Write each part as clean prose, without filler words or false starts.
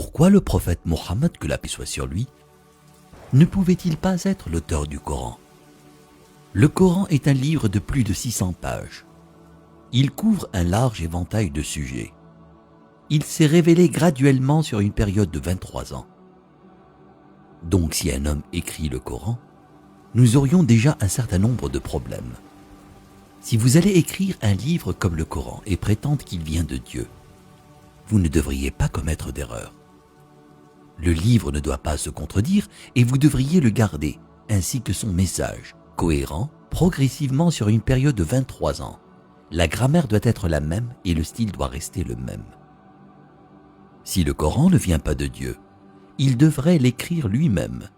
Pourquoi le prophète Mohammed, que la paix soit sur lui, ne pouvait-il pas être l'auteur du Coran? Le Coran est un livre de plus de 600 pages. Il couvre un large éventail de sujets. Il s'est révélé graduellement sur une période de 23 ans. Donc si un homme écrit le Coran, nous aurions déjà un certain nombre de problèmes. Si vous allez écrire un livre comme le Coran et prétendre qu'il vient de Dieu, vous ne devriez pas commettre d'erreur. Le livre ne doit pas se contredire et vous devriez le garder, ainsi que son message, cohérent, progressivement sur une période de 23 ans. La grammaire doit être la même et le style doit rester le même. Si le Coran ne vient pas de Dieu, il devrait l'écrire lui-même.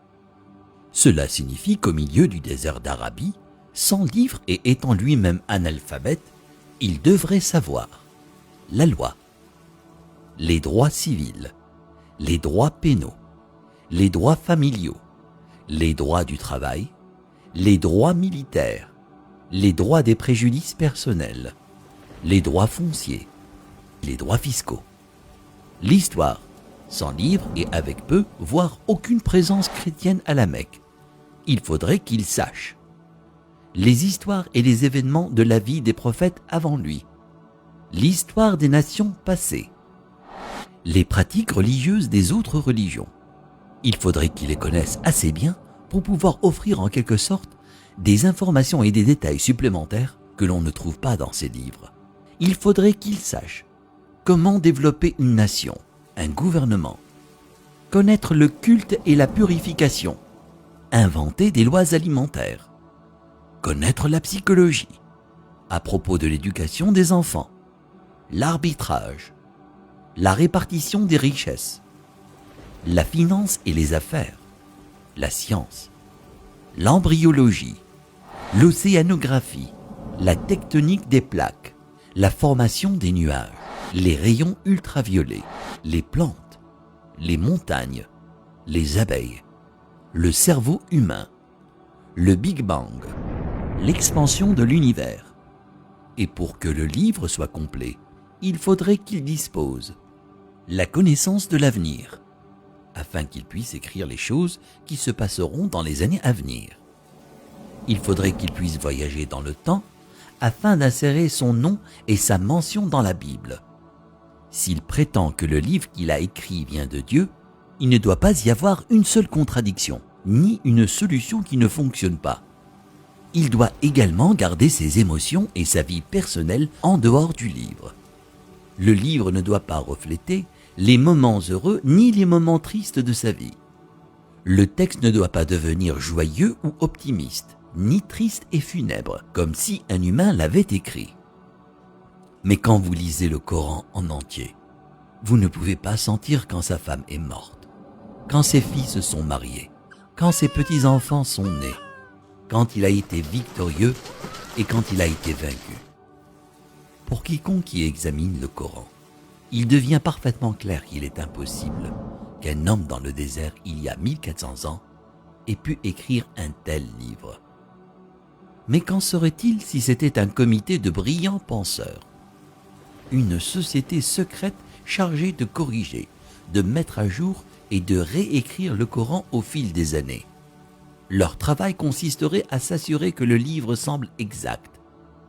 Cela signifie qu'au milieu du désert d'Arabie, sans livre et étant lui-même analphabète, il devrait savoir la loi, les droits civils, les droits pénaux, les droits familiaux, les droits du travail, les droits militaires, les droits des préjudices personnels, les droits fonciers, les droits fiscaux. L'histoire, sans livre et avec peu, voire aucune présence chrétienne à la Mecque. Il faudrait qu'il sache les histoires et les événements de la vie des prophètes avant lui, l'histoire des nations passées, les pratiques religieuses des autres religions. Il faudrait qu'il les connaisse assez bien pour pouvoir offrir en quelque sorte des informations et des détails supplémentaires que l'on ne trouve pas dans ces livres. Il faudrait qu'il sache comment développer une nation, un gouvernement, connaître le culte et la purification, inventer des lois alimentaires, connaître la psychologie, à propos de l'éducation des enfants, l'arbitrage, la répartition des richesses, la finance et les affaires, la science, l'embryologie, l'océanographie, la tectonique des plaques, la formation des nuages, les rayons ultraviolets, les plantes, les montagnes, les abeilles, le cerveau humain, le Big Bang, l'expansion de l'univers. Et pour que le livre soit complet, il faudrait qu'il dispose la connaissance de l'avenir, afin qu'il puisse écrire les choses qui se passeront dans les années à venir. Il faudrait qu'il puisse voyager dans le temps, afin d'insérer son nom et sa mention dans la Bible. S'il prétend que le livre qu'il a écrit vient de Dieu, il ne doit pas y avoir une seule contradiction, ni une solution qui ne fonctionne pas. Il doit également garder ses émotions et sa vie personnelle en dehors du livre. Le livre ne doit pas refléter les moments heureux ni les moments tristes de sa vie. Le texte ne doit pas devenir joyeux ou optimiste, ni triste et funèbre, comme si un humain l'avait écrit. Mais quand vous lisez le Coran en entier, vous ne pouvez pas sentir quand sa femme est morte, quand ses filles se sont mariées, quand ses petits-enfants sont nés, quand il a été victorieux et quand il a été vaincu. Pour quiconque qui examine le Coran, il devient parfaitement clair qu'il est impossible qu'un homme dans le désert il y a 1400 ans ait pu écrire un tel livre. Mais qu'en serait-il si c'était un comité de brillants penseurs, une société secrète chargée de corriger, de mettre à jour et de réécrire le Coran au fil des années? Leur travail consisterait à s'assurer que le livre semble exact,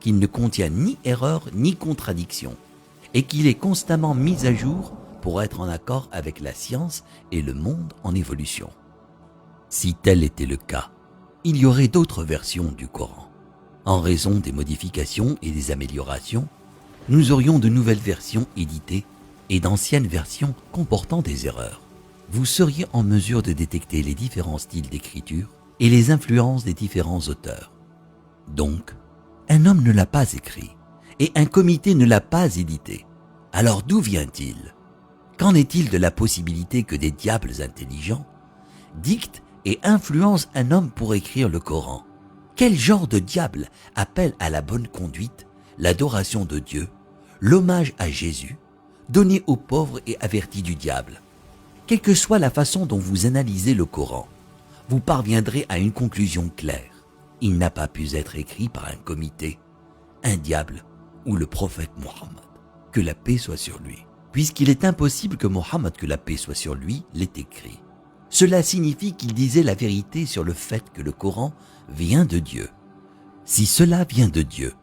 qu'il ne contient ni erreur ni contradiction, et qu'il est constamment mis à jour pour être en accord avec la science et le monde en évolution. Si tel était le cas, il y aurait d'autres versions du Coran. En raison des modifications et des améliorations, nous aurions de nouvelles versions éditées et d'anciennes versions comportant des erreurs. Vous seriez en mesure de détecter les différents styles d'écriture et les influences des différents auteurs. Donc, un homme ne l'a pas écrit et un comité ne l'a pas édité. Alors d'où vient-il? Qu'en est-il de la possibilité que des diables intelligents dictent et influencent un homme pour écrire le Coran? Quel genre de diable appelle à la bonne conduite, l'adoration de Dieu, l'hommage à Jésus, donné aux pauvres et averti du diable? Quelle que soit la façon dont vous analysez le Coran, vous parviendrez à une conclusion claire. Il n'a pas pu être écrit par un comité, un diable ou le prophète Mohammed, que la paix soit sur lui. puisqu'il est impossible que Mohammed, que la paix soit sur lui, l'ait écrit. Cela signifie qu'il disait la vérité sur le fait que le Coran vient de Dieu. Si cela vient de Dieu,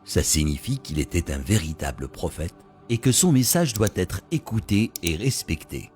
ça signifie qu'il était un véritable prophète et que son message doit être écouté et respecté.